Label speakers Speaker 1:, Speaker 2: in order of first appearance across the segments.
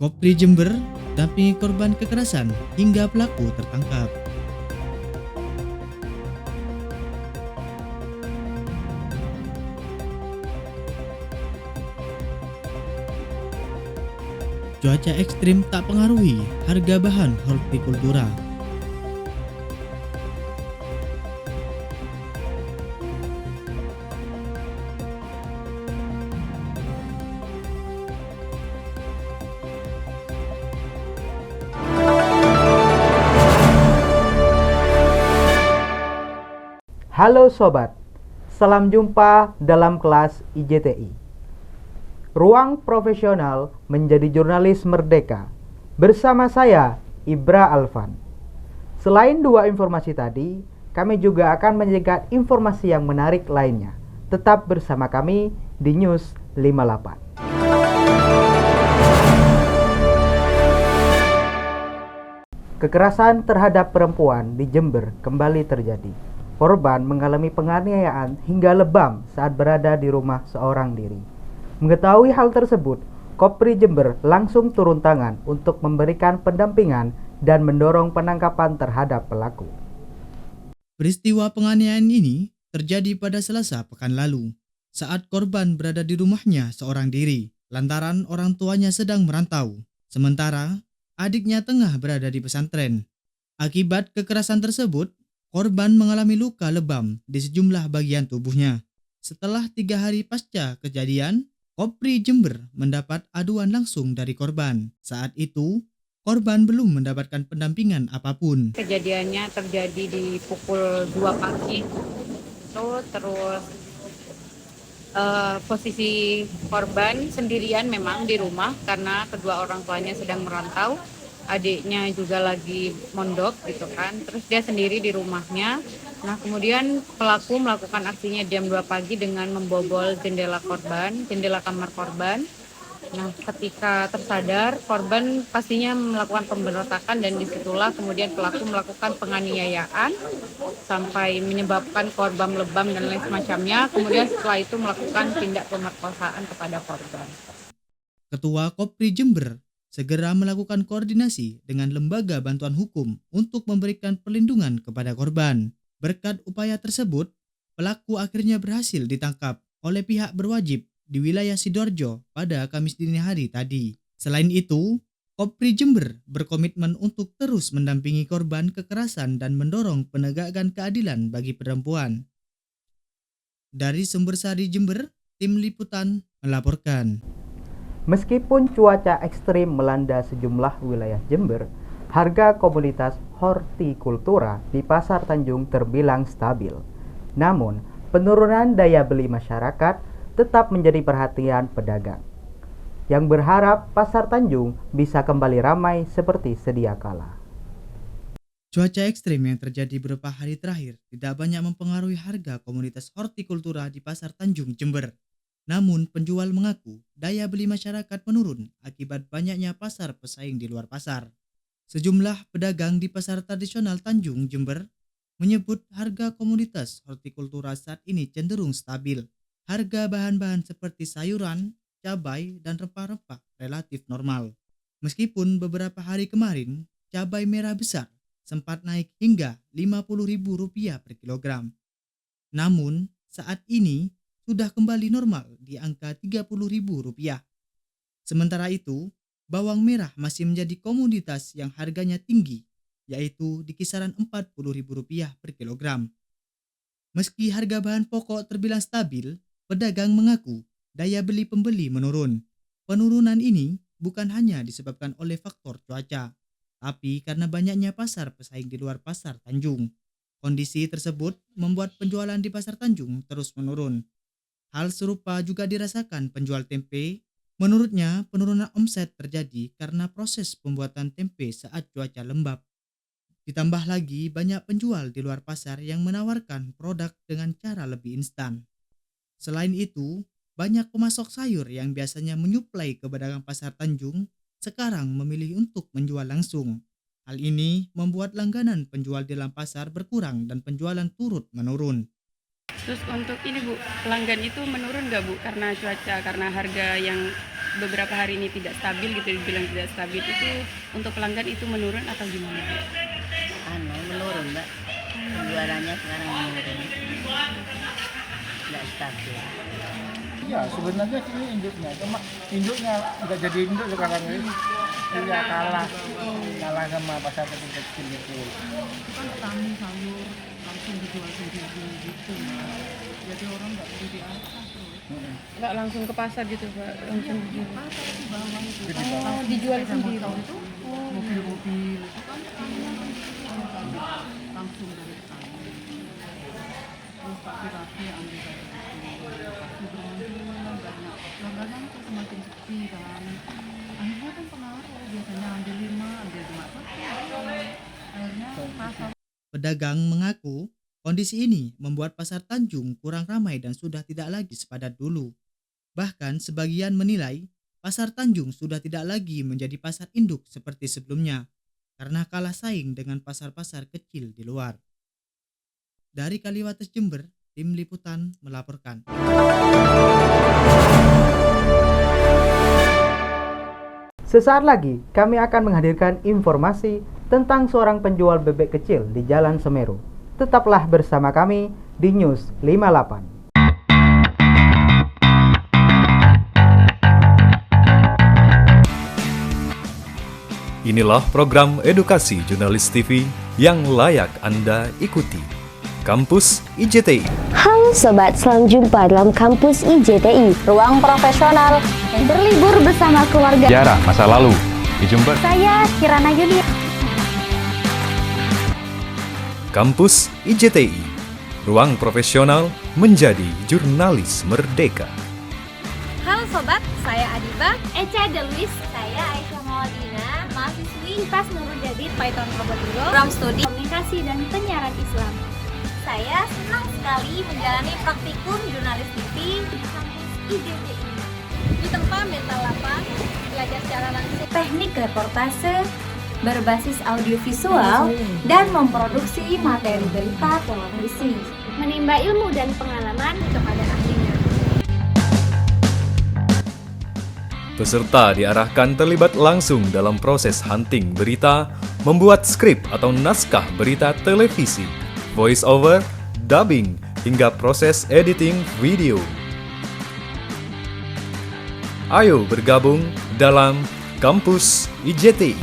Speaker 1: Kopri Jember dampingi korban kekerasan hingga pelaku tertangkap. Cuaca ekstrim tak pengaruhi harga bahan hortikultura.
Speaker 2: Halo sobat, salam jumpa dalam kelas IJTI. Ruang profesional menjadi jurnalis merdeka. Bersama saya, Ibra Alvan. Selain dua informasi tadi, kami juga akan menyegat informasi yang menarik lainnya. Tetap bersama kami di News 58. Kekerasan terhadap perempuan di Jember kembali terjadi. Korban mengalami penganiayaan hingga lebam saat berada di rumah seorang diri. Mengetahui hal tersebut, Kopri Jember langsung turun tangan untuk memberikan pendampingan dan mendorong penangkapan terhadap pelaku.
Speaker 1: Peristiwa penganiayaan ini terjadi pada Selasa pekan lalu, saat korban berada di rumahnya seorang diri, lantaran orang tuanya sedang merantau, sementara adiknya tengah berada di pesantren. Akibat kekerasan tersebut, korban mengalami luka lebam di sejumlah bagian tubuhnya. Setelah 3 hari pasca kejadian, Kopri Jember mendapat aduan langsung dari korban. Saat itu, korban belum mendapatkan pendampingan apapun.
Speaker 3: Kejadiannya terjadi di pukul 2 pagi. Terus posisi korban sendirian memang di rumah karena kedua orang tuanya sedang merantau. Adiknya juga lagi mondok gitu kan, terus dia sendiri di rumahnya. Nah kemudian pelaku melakukan aksinya jam 2 pagi dengan membobol jendela kamar korban. Nah ketika tersadar, korban pastinya melakukan pemberontakan dan disitulah kemudian pelaku melakukan penganiayaan sampai menyebabkan korban lebam dan lain semacamnya. Kemudian setelah itu melakukan tindak pemerkosaan kepada korban.
Speaker 1: Ketua Kopri Jember segera melakukan koordinasi dengan lembaga bantuan hukum untuk memberikan perlindungan kepada korban. Berkat upaya tersebut, pelaku akhirnya berhasil ditangkap oleh pihak berwajib di wilayah Sidoarjo pada Kamis dini hari tadi. Selain itu, Kopri Jember berkomitmen untuk terus mendampingi korban kekerasan dan mendorong penegakan keadilan bagi perempuan. Dari Sumbersari Jember, tim liputan melaporkan.
Speaker 2: Meskipun cuaca ekstrim melanda sejumlah wilayah Jember, harga komoditas hortikultura di Pasar Tanjung terbilang stabil. Namun, penurunan daya beli masyarakat tetap menjadi perhatian pedagang, yang berharap Pasar Tanjung bisa kembali ramai seperti sedia kala.
Speaker 1: Cuaca ekstrim yang terjadi beberapa hari terakhir tidak banyak mempengaruhi harga komoditas hortikultura di Pasar Tanjung Jember. Namun penjual mengaku daya beli masyarakat menurun akibat banyaknya pasar pesaing di luar pasar. Sejumlah pedagang di pasar tradisional Tanjung Jember menyebut harga komoditas hortikultura saat ini cenderung stabil. Harga bahan-bahan seperti sayuran, cabai, dan rempah-rempah relatif normal. Meskipun beberapa hari kemarin cabai merah besar sempat naik hingga Rp50.000 per kilogram. Namun saat ini sudah kembali normal di angka Rp30.000. Sementara itu, bawang merah masih menjadi komoditas yang harganya tinggi, yaitu di kisaran Rp40.000 per kilogram. Meski harga bahan pokok terbilang stabil, pedagang mengaku daya beli pembeli menurun. Penurunan ini bukan hanya disebabkan oleh faktor cuaca, tapi karena banyaknya pasar pesaing di luar Pasar Tanjung. Kondisi tersebut membuat penjualan di Pasar Tanjung terus menurun. Hal serupa juga dirasakan penjual tempe. Menurutnya, penurunan omset terjadi karena proses pembuatan tempe saat cuaca lembab. Ditambah lagi banyak penjual di luar pasar yang menawarkan produk dengan cara lebih instan. Selain itu, banyak pemasok sayur yang biasanya menyuplai ke pedagang Pasar Tanjung sekarang memilih untuk menjual langsung. Hal ini membuat langganan penjual di dalam pasar berkurang dan penjualan turut menurun.
Speaker 4: Terus untuk ini Bu, pelanggan itu menurun nggak Bu karena cuaca, karena harga yang beberapa hari ini tidak stabil gitu, dibilang tidak stabil, itu untuk pelanggan itu menurun atau gimana?
Speaker 5: Menurun Mbak, penjualannya sekarang menurun, nggak stabil.
Speaker 6: Iya, sebenarnya ini induknya, cuma induknya nggak jadi induk sekarang ini. Iya, kalah sama pasar kecil itu.
Speaker 7: Kan petani sayur langsung dijual sendiri gitu, jadi orang nggak beli di atas terus.
Speaker 4: Nggak langsung ke pasar gitu Pak, langsung dijual.
Speaker 7: Pasar di bawah itu
Speaker 4: Dijual
Speaker 7: yang
Speaker 4: sendiri.
Speaker 7: tahu itu mobil-mobil itu kan langsung dari petani. Terus rapi-rapi ambil dari situ. Pasti bermunculan banyak. Langganan tuh semakin sepi kan. Akhirnya kan pengaruh, biasanya ambil 5, ambil cuma 1. Akhirnya pasar.
Speaker 1: Pedagang mengaku kondisi ini membuat pasar Tanjung kurang ramai dan sudah tidak lagi sepadat dulu. Bahkan sebagian menilai pasar Tanjung sudah tidak lagi menjadi pasar induk seperti sebelumnya karena kalah saing dengan pasar-pasar kecil di luar. Dari Kaliwates Jember, tim liputan melaporkan.
Speaker 2: Sesaat lagi kami akan menghadirkan informasi tentang seorang penjual bebek kecil di Jalan Semeru. Tetaplah bersama kami di News 58.
Speaker 8: Inilah program edukasi jurnalis TV yang layak Anda ikuti. Kampus IJTI.
Speaker 9: Halo Sobat, selamat jumpa dalam Kampus IJTI, ruang profesional berlibur bersama keluarga.
Speaker 10: Sejarah masa lalu di Jember.
Speaker 9: Saya Kirana Yuni.
Speaker 8: Kampus IJTI, ruang profesional menjadi jurnalis merdeka.
Speaker 9: Halo Sobat, saya Adiba. Eca Delis. Saya Aisyah Mawadina, mahasiswi IPAS Nurul Jadid Python Probolinggo, program studi komunikasi dan penyiaran Islam. Saya senang sekali menjalani praktikum jurnalis TV di kampus IJTI. Di tempat mental lapang, belajar secara langsung teknik reportase, berbasis audiovisual, dan memproduksi materi berita televisi. Menimba ilmu dan pengalaman kepada ahlinya.
Speaker 8: Peserta diarahkan terlibat langsung dalam proses hunting berita, membuat skrip atau naskah berita televisi, voice over, dubbing, hingga proses editing video. Ayo bergabung dalam Kampus IJTI.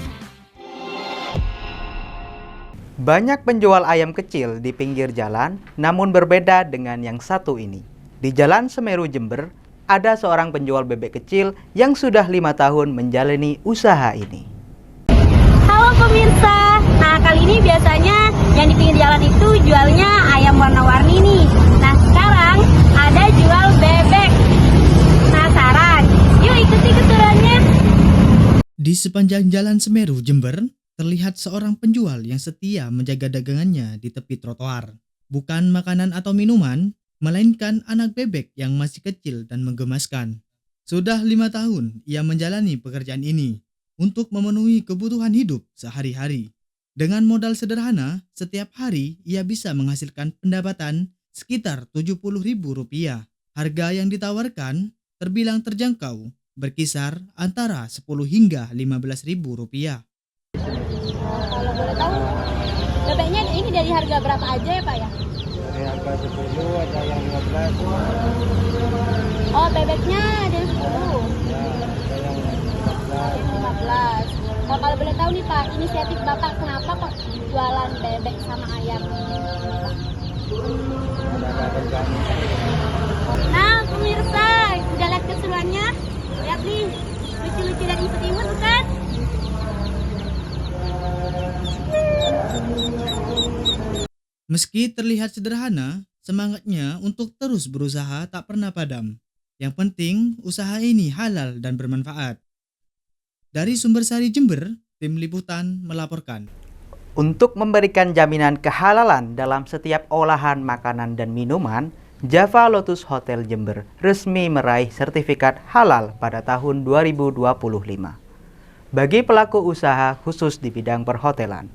Speaker 2: Banyak penjual ayam kecil di pinggir jalan, namun berbeda dengan yang satu ini. Di Jalan Semeru Jember, ada seorang penjual bebek kecil yang sudah 5 tahun menjalani usaha ini.
Speaker 9: Halo pemirsa, nah kali ini biasanya yang di pinggir jalan itu jualnya ayam warna-warni nih. Nah sekarang ada jual bebek. Penasaran? Yuk ikuti keturannya.
Speaker 1: Di sepanjang Jalan Semeru Jember, terlihat seorang penjual yang setia menjaga dagangannya di tepi trotoar. Bukan makanan atau minuman, melainkan anak bebek yang masih kecil dan menggemaskan. Sudah 5 tahun ia menjalani pekerjaan ini untuk memenuhi kebutuhan hidup sehari-hari. Dengan modal sederhana, setiap hari ia bisa menghasilkan pendapatan sekitar Rp70.000. Harga yang ditawarkan terbilang terjangkau, berkisar antara Rp10 hingga Rp15.000.
Speaker 9: Kalau boleh tahu, bebeknya ini dari harga berapa aja ya Pak ya?
Speaker 6: Dari harga 10, ada yang 15.
Speaker 9: Oh bebeknya dari 10.
Speaker 6: Ya, ada yang 15.
Speaker 9: 15. Oh, kalau boleh tahu nih Pak, inisiatif Bapak kenapa kok jualan bebek sama ayam?
Speaker 6: Ada kerjaan.
Speaker 9: Nah pemirsa, udah lihat keseruannya? Lihat nih, lucu-lucu dan imut-imut bukan?
Speaker 1: Meski terlihat sederhana, semangatnya untuk terus berusaha tak pernah padam. Yang penting, usaha ini halal dan bermanfaat. Dari Sumbersari Jember, tim liputan melaporkan.
Speaker 2: Untuk memberikan jaminan kehalalan dalam setiap olahan makanan dan minuman, Java Lotus Hotel Jember resmi meraih sertifikat halal pada tahun 2025. Bagi pelaku usaha khusus di bidang perhotelan,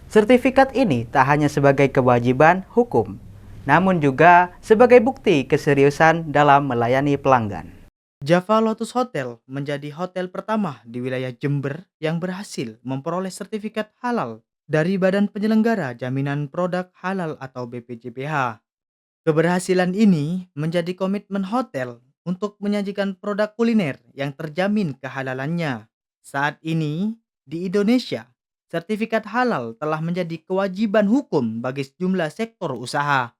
Speaker 2: sertifikat ini tak hanya sebagai kewajiban hukum, namun juga sebagai bukti keseriusan dalam melayani pelanggan.
Speaker 1: Java Lotus Hotel menjadi hotel pertama di wilayah Jember yang berhasil memperoleh sertifikat halal dari Badan Penyelenggara Jaminan Produk Halal atau BPJPH. Keberhasilan ini menjadi komitmen hotel untuk menyajikan produk kuliner yang terjamin kehalalannya. Saat ini, di Indonesia, sertifikat halal telah menjadi kewajiban hukum bagi sejumlah sektor usaha,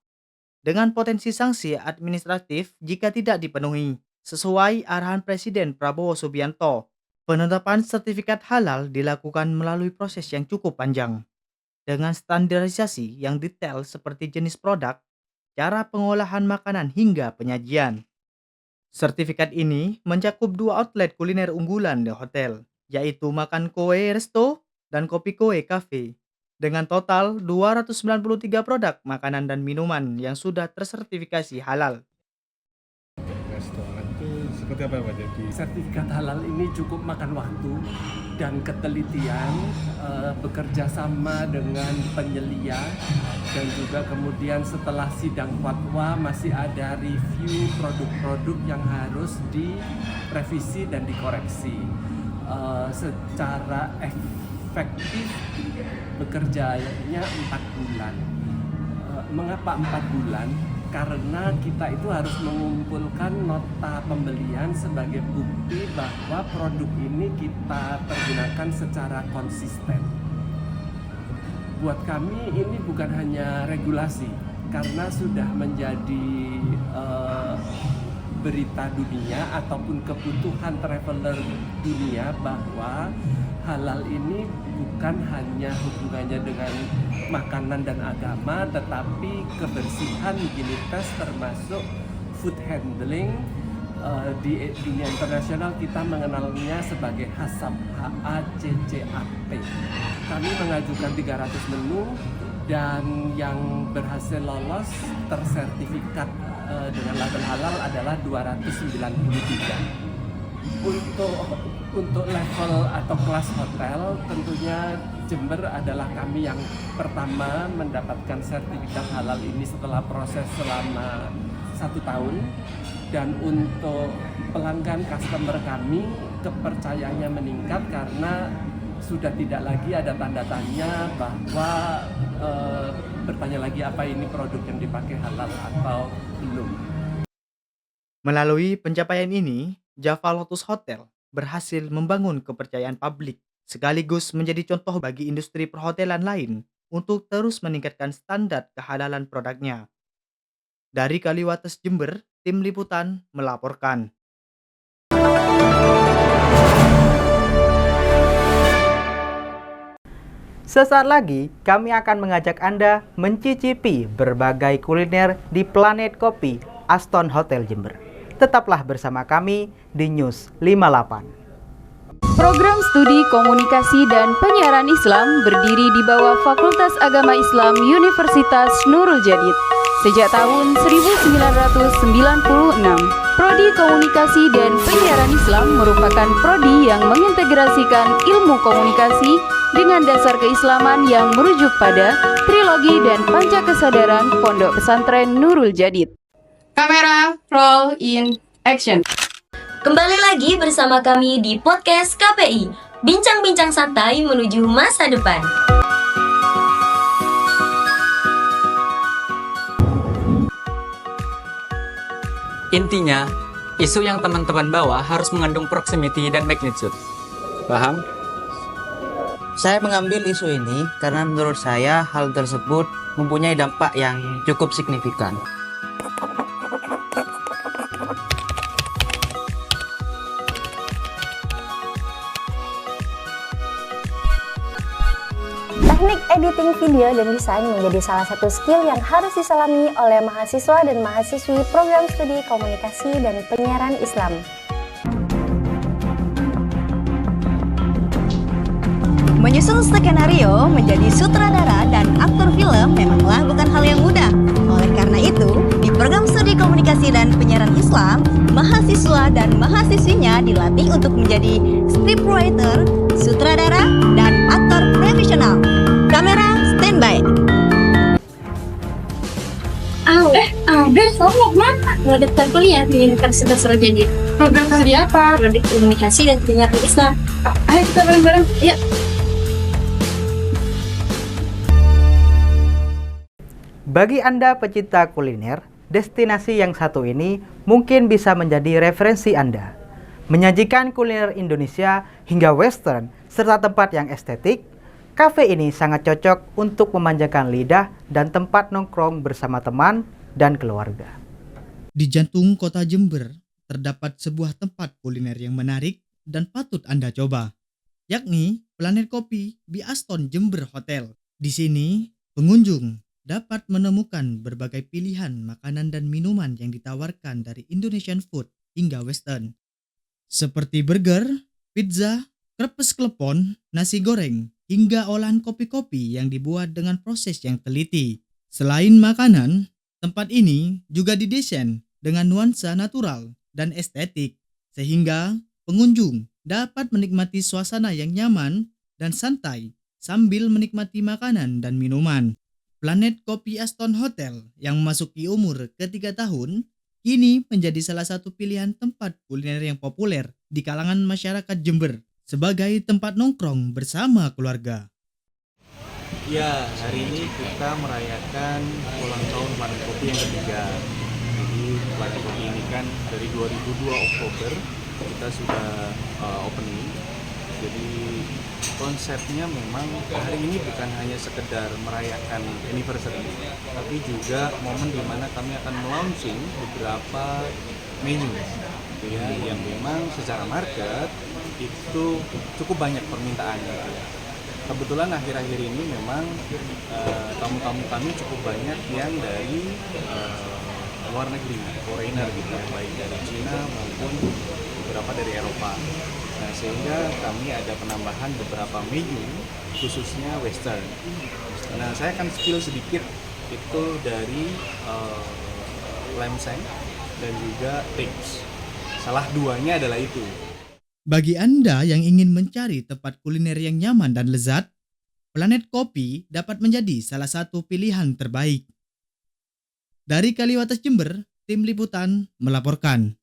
Speaker 1: dengan potensi sanksi administratif jika tidak dipenuhi. Sesuai arahan Presiden Prabowo Subianto, penetapan sertifikat halal dilakukan melalui proses yang cukup panjang, dengan standarisasi yang detail seperti jenis produk, cara pengolahan makanan hingga penyajian. Sertifikat ini mencakup 2 outlet kuliner unggulan di hotel, yaitu Makan Kowe Resto dan Kopi Kowe Cafe, dengan total 293 produk makanan dan minuman yang sudah tersertifikasi halal.
Speaker 11: Restoran itu seperti apa Pak? Jadi
Speaker 12: sertifikat halal ini cukup makan waktu dan ketelitian, bekerja sama dengan penyelia, dan juga kemudian setelah sidang fatwa masih ada review produk-produk yang harus direvisi dan dikoreksi. Secara efektif bekerjanya 4 bulan. Mengapa 4 bulan? Karena kita itu harus mengumpulkan nota pembelian sebagai bukti bahwa produk ini kita pergunakan secara konsisten. Buat kami ini bukan hanya regulasi, karena sudah menjadi berita dunia ataupun kebutuhan traveler dunia bahwa halal ini bukan hanya hubungannya dengan makanan dan agama, tetapi kebersihan, higienitas termasuk food handling. Di dunia internasional kita mengenalnya sebagai HACCP, HACCP. Kami mengajukan 300 menu dan yang berhasil lolos tersertifikat dengan label halal adalah 293. Untuk level atau kelas hotel, tentunya Jember adalah kami yang pertama mendapatkan sertifikat halal ini setelah proses selama 1 tahun. Dan untuk pelanggan customer kami, kepercayaannya meningkat karena sudah tidak lagi ada tanda tanya bahwa bertanya lagi apa ini produk yang dipakai halal atau belum.
Speaker 1: Melalui pencapaian ini, Java Lotus Hotel berhasil membangun kepercayaan publik sekaligus menjadi contoh bagi industri perhotelan lain untuk terus meningkatkan standar kehalalan produknya. Dari Kaliwates Jember, tim liputan melaporkan.
Speaker 2: Sesaat lagi, kami akan mengajak Anda mencicipi berbagai kuliner di Planet Kopi Aston Hotel Jember. Tetaplah bersama kami di News 58.
Speaker 13: Program Studi Komunikasi dan Penyiaran Islam berdiri di bawah Fakultas Agama Islam Universitas Nurul Jadid. Sejak tahun 1996, Prodi Komunikasi dan Penyiaran Islam merupakan prodi yang mengintegrasikan ilmu komunikasi dengan dasar keislaman yang merujuk pada trilogi dan panca kesadaran Pondok Pesantren Nurul Jadid. Kamera, roll in, action.
Speaker 14: Kembali lagi bersama kami di podcast KPI, bincang-bincang santai menuju masa depan.
Speaker 15: Intinya, isu yang teman-teman bawa harus mengandung proximity dan magnitude. Paham?
Speaker 16: Saya mengambil isu ini karena menurut saya hal tersebut mempunyai dampak yang cukup signifikan.
Speaker 9: Teknik editing video dan desain menjadi salah satu skill yang harus diselami oleh mahasiswa dan mahasiswi program studi komunikasi dan penyiaran Islam.
Speaker 17: Menyusun skenario, menjadi sutradara dan aktor film memanglah bukan hal yang mudah. Oleh karena itu, di program studi komunikasi dan penyiaran Islam, mahasiswa dan mahasiswinya dilatih untuk menjadi scriptwriter, sutradara, dan aktor profesional. Kamera standby.
Speaker 9: Program kamu mau kemana? Mau daftar kuliah di Universitas Sarjana. Program studi apa? Prodi Komunikasi dan Penyiaran Islam. Ayo kita bareng-bareng. Yuk.
Speaker 2: Bagi Anda pecinta kuliner, destinasi yang satu ini mungkin bisa menjadi referensi Anda. Menyajikan kuliner Indonesia hingga western serta tempat yang estetik, kafe ini sangat cocok untuk memanjakan lidah dan tempat nongkrong bersama teman dan keluarga.
Speaker 1: Di jantung kota Jember, terdapat sebuah tempat kuliner yang menarik dan patut Anda coba, yakni Planet Kopi di Aston Jember Hotel. Di sini, pengunjung dapat menemukan berbagai pilihan makanan dan minuman yang ditawarkan dari Indonesian food hingga western, seperti burger, pizza, krepes klepon, nasi goreng, hingga olahan kopi-kopi yang dibuat dengan proses yang teliti. Selain makanan, tempat ini juga didesain dengan nuansa natural dan estetik, sehingga pengunjung dapat menikmati suasana yang nyaman dan santai sambil menikmati makanan dan minuman. Planet Kopi Aston Hotel yang memasuki umur ke-3 tahun, kini menjadi salah satu pilihan tempat kuliner yang populer di kalangan masyarakat Jember sebagai tempat nongkrong bersama keluarga.
Speaker 11: Ya, hari ini kita merayakan ulang tahun Planet Kopi yang ketiga. Jadi Planet Kopi ini kan dari 2002 Oktober kita sudah opening. Jadi konsepnya memang hari ini bukan hanya sekedar merayakan anniversary, tapi juga momen di mana kami akan launching beberapa menu ya, yang memang secara market itu cukup banyak permintaannya. Kebetulan akhir-akhir ini memang tamu-tamu kami cukup banyak yang dari luar negeri, foreigner gitu, baik dari Cina maupun beberapa dari Eropa. Nah, sehingga kami ada penambahan beberapa menu khususnya western. Nah, saya akan spill sedikit itu dari lamb shank dan juga ribs. Salah duanya adalah itu.
Speaker 1: Bagi Anda yang ingin mencari tempat kuliner yang nyaman dan lezat, Planet Kopi dapat menjadi salah satu pilihan terbaik. Dari Kaliwates Jember, tim liputan melaporkan.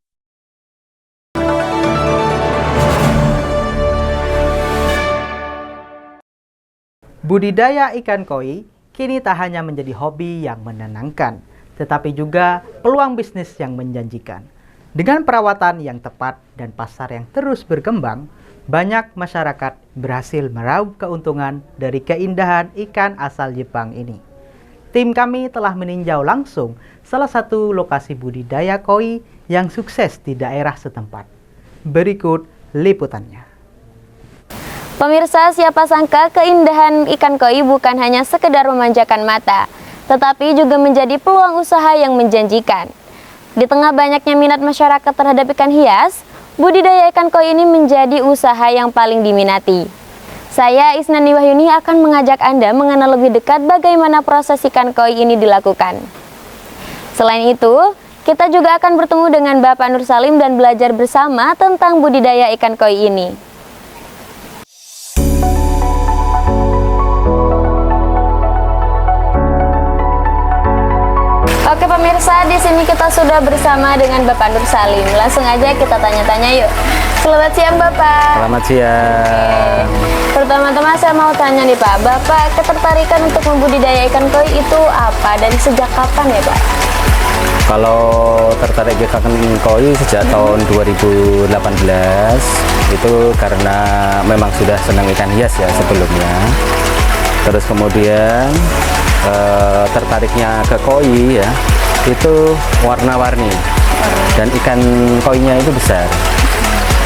Speaker 2: Budidaya ikan koi kini tak hanya menjadi hobi yang menenangkan, tetapi juga peluang bisnis yang menjanjikan. Dengan perawatan yang tepat dan pasar yang terus berkembang, banyak masyarakat berhasil meraup keuntungan dari keindahan ikan asal Jepang ini. Tim kami telah meninjau langsung salah satu lokasi budidaya koi yang sukses di daerah setempat. Berikut liputannya.
Speaker 18: Pemirsa, siapa sangka keindahan ikan koi bukan hanya sekedar memanjakan mata, tetapi juga menjadi peluang usaha yang menjanjikan. Di tengah banyaknya minat masyarakat terhadap ikan hias, budidaya ikan koi ini menjadi usaha yang paling diminati. Saya, Isnani Wahyuni, akan mengajak Anda mengenal lebih dekat bagaimana proses ikan koi ini dilakukan. Selain itu, kita juga akan bertemu dengan Bapak Nur Salim dan belajar bersama tentang budidaya ikan koi ini. Oke pemirsa, di sini kita sudah bersama dengan Bapak Nur Salim. Langsung aja kita tanya-tanya yuk. Selamat siang Bapak.
Speaker 19: Selamat siang.
Speaker 18: Pertama-tama saya mau tanya nih Pak, Bapak ketertarikan untuk membudidaya ikan koi itu apa dan sejak kapan ya Pak?
Speaker 19: Kalau tertarik ikan koi sejak tahun 2018 itu karena memang sudah senang ikan hias ya sebelumnya. Terus kemudian tertariknya ke koi ya itu warna-warni dan ikan koinya itu besar,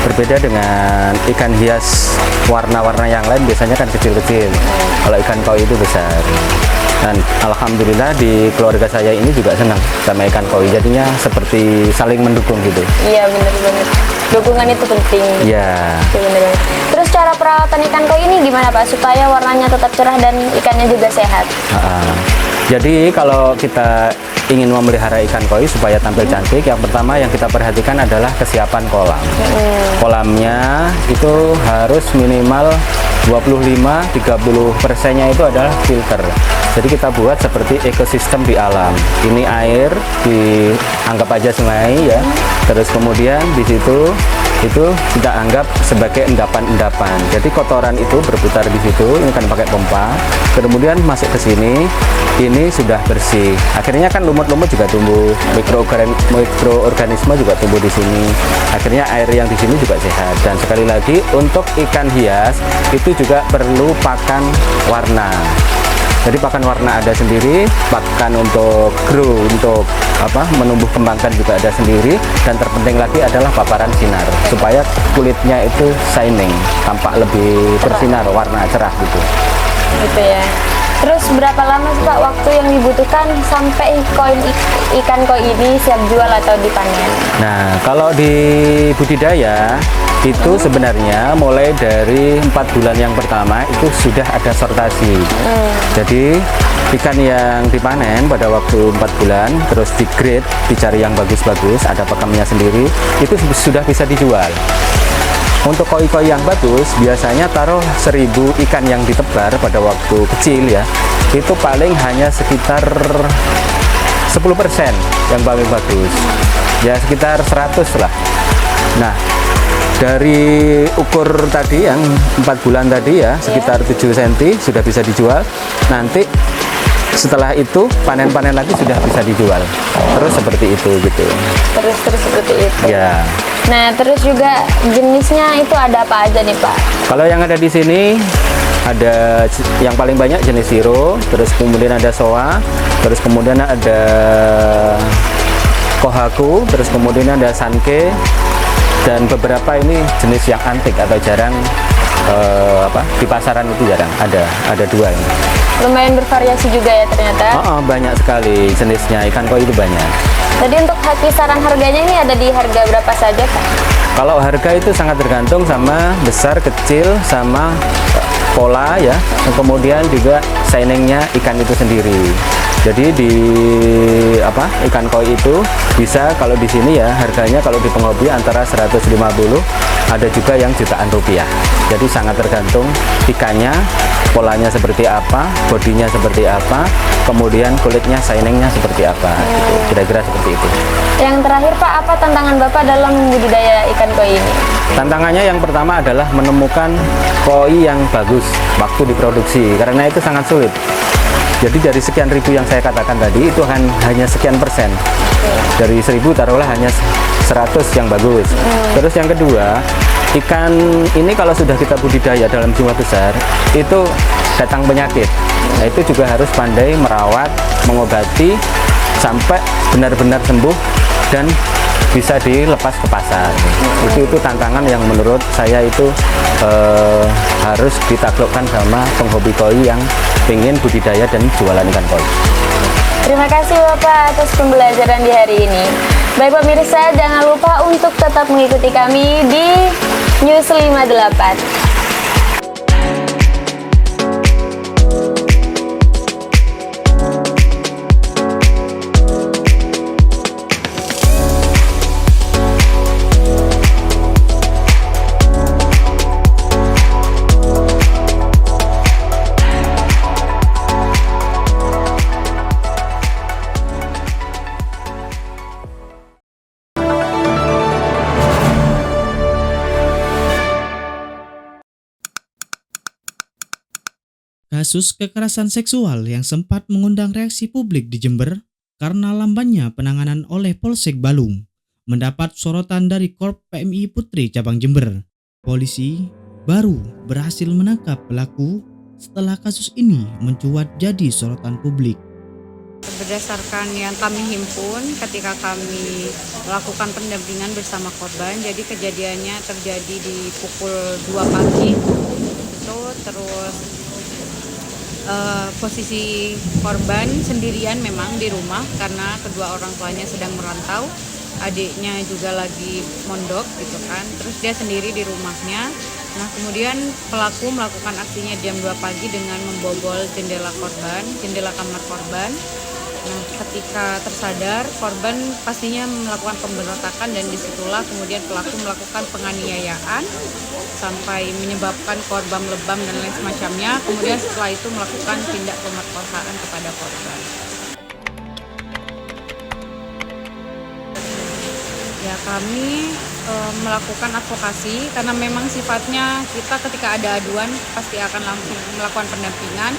Speaker 19: berbeda dengan ikan hias warna-warna yang lain biasanya kan kecil-kecil. Kalau ikan koi itu besar, dan alhamdulillah di keluarga saya ini juga senang sama ikan koi, jadinya seperti saling mendukung gitu.
Speaker 18: Iya benar banget, dukungan itu penting.
Speaker 19: Iya.
Speaker 18: Benar. Terus cara perawatan ikan koi ini gimana Pak supaya warnanya tetap cerah dan ikannya juga sehat?
Speaker 19: Jadi kalau kita ingin memelihara ikan koi supaya tampil cantik, yang pertama yang kita perhatikan adalah kesiapan kolam. Kolamnya itu harus minimal 25-30%-nya itu adalah filter. Jadi kita buat seperti ekosistem di alam. Ini air, dianggap aja sungai ya. Terus kemudian di situ itu kita anggap sebagai endapan-endapan. Jadi kotoran itu berputar di situ. Ini kan pakai pompa. Kemudian masuk ke sini. Ini sudah bersih. Akhirnya kan lumut-lumut juga tumbuh, mikroorganisme juga tumbuh di sini. Akhirnya air yang di sini juga sehat. Dan sekali lagi untuk ikan hias itu juga perlu pakan warna. Jadi pakan warna ada sendiri, pakan untuk grow, untuk menumbuh kembangkan juga ada sendiri, dan terpenting lagi adalah paparan sinar supaya kulitnya itu shining, tampak lebih bersinar, warna cerah gitu.
Speaker 18: Gitu ya. Terus berapa lama sih Pak waktu yang dibutuhkan sampai ikan koi ini siap jual atau dipanen?
Speaker 19: Nah, kalau di budidaya itu sebenarnya mulai dari 4 bulan yang pertama itu sudah ada sortasi. Jadi ikan yang dipanen pada waktu 4 bulan terus di grade, dicari yang bagus-bagus, ada pakemnya sendiri, itu sudah bisa dijual. Untuk koi-koi yang bagus biasanya taruh 1000 ikan yang ditebar pada waktu kecil ya, itu paling hanya sekitar 10% yang paling bagus ya, sekitar 100 lah. Nah, dari ukur tadi yang 4 bulan tadi ya, sekitar 7 cm sudah bisa dijual. Nanti setelah itu panen-panen lagi sudah bisa dijual. Terus seperti itu gitu.
Speaker 18: Terus seperti itu.
Speaker 19: Ya.
Speaker 18: Nah, terus juga jenisnya itu ada apa aja nih Pak?
Speaker 19: Kalau yang ada di sini ada yang paling banyak jenis Shiro, terus kemudian ada Soa, terus kemudian ada Kohaku, terus kemudian ada Sanke, dan beberapa ini jenis yang antik atau jarang di pasaran itu jarang ada 2 ini.
Speaker 18: Lumayan bervariasi juga ya ternyata.
Speaker 19: Banyak sekali jenisnya, ikan koi itu banyak.
Speaker 18: Jadi untuk kisaran harganya ini ada di harga berapa saja Pak?
Speaker 19: Kalau harga itu sangat tergantung sama besar, kecil, sama pola ya, kemudian juga shiningnya ikan itu sendiri. Jadi di ikan koi itu bisa, kalau di sini ya harganya kalau di penghobi antara 150, ada juga yang jutaan rupiah. Jadi sangat tergantung ikannya, polanya seperti apa, bodinya seperti apa, kemudian kulitnya, shiningnya seperti apa, gitu. Kira-kira seperti itu.
Speaker 18: Yang terakhir Pak, apa tantangan Bapak dalam budidaya ikan koi ini?
Speaker 19: Tantangannya yang pertama adalah menemukan koi yang bagus waktu diproduksi, karena itu sangat sulit. Jadi dari sekian ribu yang saya katakan tadi itu hanya sekian persen. Dari 1000 taruhlah hanya 100 yang bagus. Terus yang kedua, ikan ini kalau sudah kita budidaya dalam jumlah besar itu datang penyakit. Nah, itu juga harus pandai merawat, mengobati sampai benar-benar sembuh dan bisa dilepas ke pasar. Itu tantangan yang menurut saya itu harus ditaklukkan sama penghobi koi yang ingin budidaya dan jualan ikan koi.
Speaker 18: Terima kasih Bapak atas pembelajaran di hari ini. Baik pemirsa, jangan lupa untuk tetap mengikuti kami di News 58.
Speaker 1: Kasus kekerasan seksual yang sempat mengundang reaksi publik di Jember karena lambannya penanganan oleh Polsek Balung mendapat sorotan dari Korp PMI Putri Cabang Jember. Polisi baru berhasil menangkap pelaku setelah kasus ini mencuat jadi sorotan publik.
Speaker 3: Berdasarkan yang kami himpun ketika kami melakukan pendampingan bersama korban, jadi kejadiannya terjadi di pukul 2 pagi. Itu terus posisi korban sendirian memang di rumah karena kedua orang tuanya sedang merantau, adiknya juga lagi mondok gitu kan, terus dia sendiri di rumahnya. Nah kemudian pelaku melakukan aksinya jam 2 pagi dengan membobol jendela korban, jendela kamar korban, Nah, ketika tersadar, korban pastinya melakukan pemberontakan dan disitulah kemudian pelaku melakukan penganiayaan sampai menyebabkan korban lebam dan lain semacamnya. Kemudian setelah itu melakukan tindak pemerkosaan kepada korban. Ya, kami melakukan advokasi karena memang sifatnya kita ketika ada aduan pasti akan langsung melakukan pendampingan.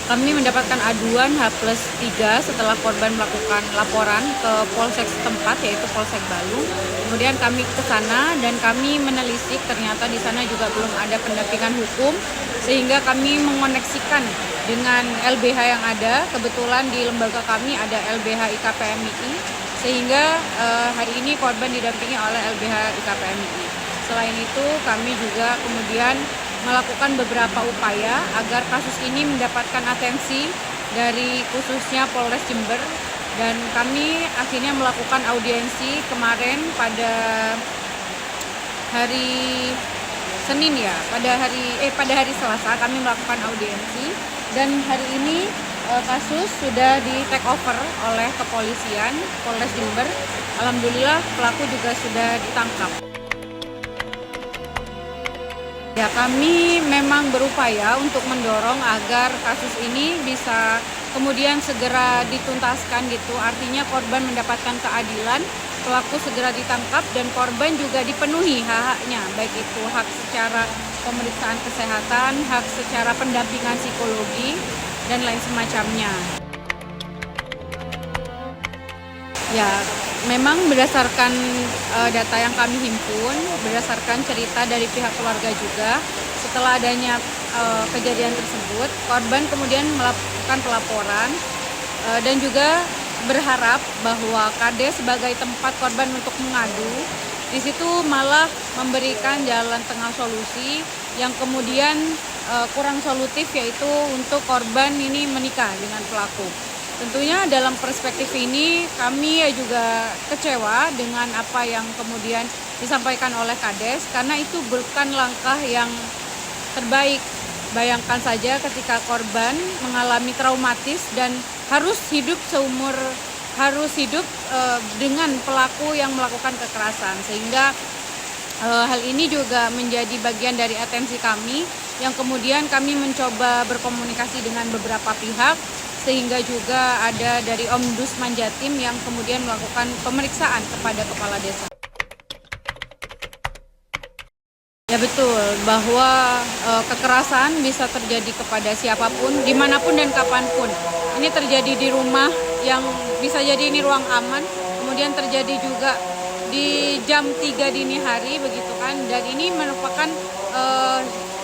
Speaker 3: Kami mendapatkan aduan H+3 setelah korban melakukan laporan ke polsek setempat yaitu Polsek Balung. Kemudian kami ke sana dan kami menelisik ternyata di sana juga belum ada pendampingan hukum sehingga kami mengoneksikan dengan LBH yang ada. Kebetulan di lembaga kami ada LBH IKPMI sehingga hari ini korban didampingi oleh LBH IKPMI. Selain itu kami juga kemudian melakukan beberapa upaya agar kasus ini mendapatkan atensi dari khususnya Polres Jember dan kami akhirnya melakukan audiensi kemarin pada hari Senin ya, pada hari Selasa kami melakukan audiensi dan hari ini kasus sudah di take over oleh kepolisian Polres Jember. Alhamdulillah pelaku juga sudah ditangkap. Ya, kami memang berupaya untuk mendorong agar kasus ini bisa kemudian segera dituntaskan gitu. Artinya korban mendapatkan keadilan, pelaku segera ditangkap dan korban juga dipenuhi hak-haknya, baik itu hak secara pemeriksaan kesehatan, hak secara pendampingan psikologi dan lain semacamnya. Ya, memang berdasarkan data yang kami himpun, berdasarkan cerita dari pihak keluarga juga, setelah adanya kejadian tersebut, korban kemudian melakukan pelaporan dan juga berharap bahwa KD sebagai tempat korban untuk mengadu, di situ malah memberikan jalan tengah solusi yang kemudian kurang solutif yaitu untuk korban ini menikah dengan pelaku. Tentunya dalam perspektif ini kami juga kecewa dengan apa yang kemudian disampaikan oleh Kades karena itu bukan langkah yang terbaik. Bayangkan saja ketika korban mengalami traumatis dan harus hidup dengan pelaku yang melakukan kekerasan sehingga hal ini juga menjadi bagian dari atensi kami yang kemudian kami mencoba berkomunikasi dengan beberapa pihak sehingga juga ada dari Ombudsman Jatim yang kemudian melakukan pemeriksaan kepada kepala desa. Ya betul, bahwa kekerasan bisa terjadi kepada siapapun, dimanapun dan kapanpun. Ini terjadi di rumah yang bisa jadi ini ruang aman, kemudian terjadi juga di jam 3 dini hari begitu kan, dan ini merupakan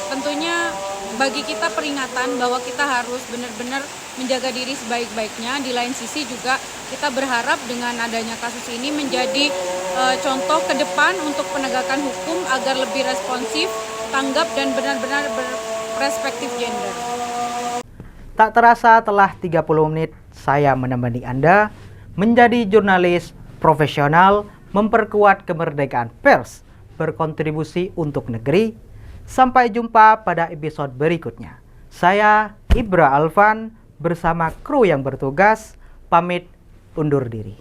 Speaker 3: tentunya bagi kita peringatan bahwa kita harus benar-benar menjaga diri sebaik-baiknya. Di lain sisi juga kita berharap dengan adanya kasus ini menjadi contoh ke depan untuk penegakan hukum agar lebih responsif, tanggap dan benar-benar berperspektif gender.
Speaker 2: Tak terasa telah 30 menit saya menemani Anda menjadi jurnalis profesional, memperkuat kemerdekaan pers, berkontribusi untuk negeri. Sampai jumpa pada episode berikutnya. Saya Ibra Alvan bersama kru yang bertugas pamit undur diri.